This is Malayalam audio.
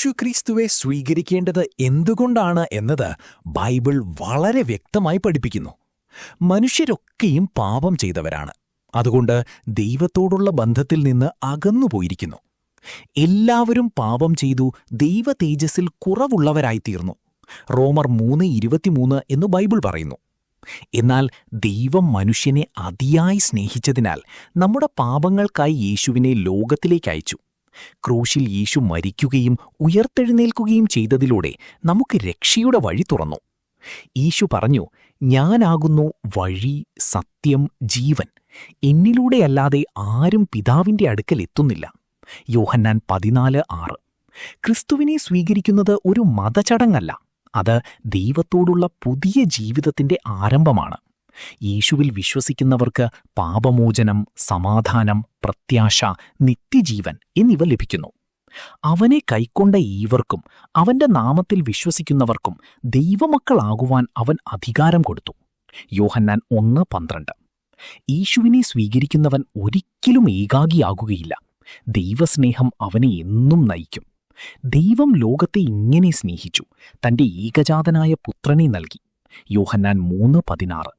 യേശുക്രിസ്തുവെ സ്വീകരിക്കേണ്ടത് എന്തുകൊണ്ടാണ് എന്നത് ബൈബിൾ വളരെ വ്യക്തമായി പഠിപ്പിക്കുന്നു. മനുഷ്യരൊക്കെയും പാപം ചെയ്തവരാണ്. അതുകൊണ്ട് ദൈവത്തോടുള്ള ബന്ധത്തിൽ നിന്ന് അകന്നുപോയിരിക്കുന്നു. എല്ലാവരും പാപം ചെയ്തു ദൈവ തേജസ്സിൽ കുറവുള്ളവരായിത്തീർന്നു. റോമർ 3:23 എന്നു ബൈബിൾ പറയുന്നു. എന്നാൽ ദൈവം മനുഷ്യനെ അതിയായി സ്നേഹിച്ചതിനാൽ നമ്മുടെ പാപങ്ങൾക്കായി യേശുവിനെ ലോകത്തിലേക്ക് അയച്ചു. ക്രൂശിൽ യേശു മരിക്കുകയും ഉയർത്തെഴുന്നേൽക്കുകയും ചെയ്തതിലൂടെ നമുക്ക് രക്ഷയുടെ വഴി തുറന്നു. യേശു പറഞ്ഞു, ഞാനാകുന്നു വഴി, സത്യം, ജീവൻ. എന്നിലൂടെയല്ലാതെ ആരും പിതാവിന്റെ അടുക്കൽ എത്തുന്നില്ല. യോഹന്നാൻ 14:6. ക്രിസ്തുവിനെ സ്വീകരിക്കുന്നത് ഒരു മതചടങ്ങല്ല. അത് ദൈവത്തോടുള്ള പുതിയ ജീവിതത്തിന്റെ ആരംഭമാണ്. യേശുവിൽ വിശ്വസിക്കുന്നവർക്ക് പാപമോചനം, സമാധാനം, പ്രത്യാശ, നിത്യജീവൻ എന്നിവ ലഭിക്കുന്നു. അവനെ കൈക്കൊണ്ട ഏവർക്കും, അവന്റെ നാമത്തിൽ വിശ്വസിക്കുന്നവർക്കും ദൈവമക്കളാകുവാൻ അവൻ അധികാരം കൊടുത്തു. യോഹന്നാൻ 1:12. യേശുവിനെ സ്വീകരിക്കുന്നവൻ ഒരിക്കലും ഏകാകിയാകുകയില്ല. ദൈവസ്നേഹം അവനെ എന്നും നയിക്കും. ദൈവം ലോകത്തെ ഇങ്ങനെ സ്നേഹിച്ചു, തന്റെ ഏകജാതനായ പുത്രനെ നൽകി. യോഹന്നാൻ 3:16.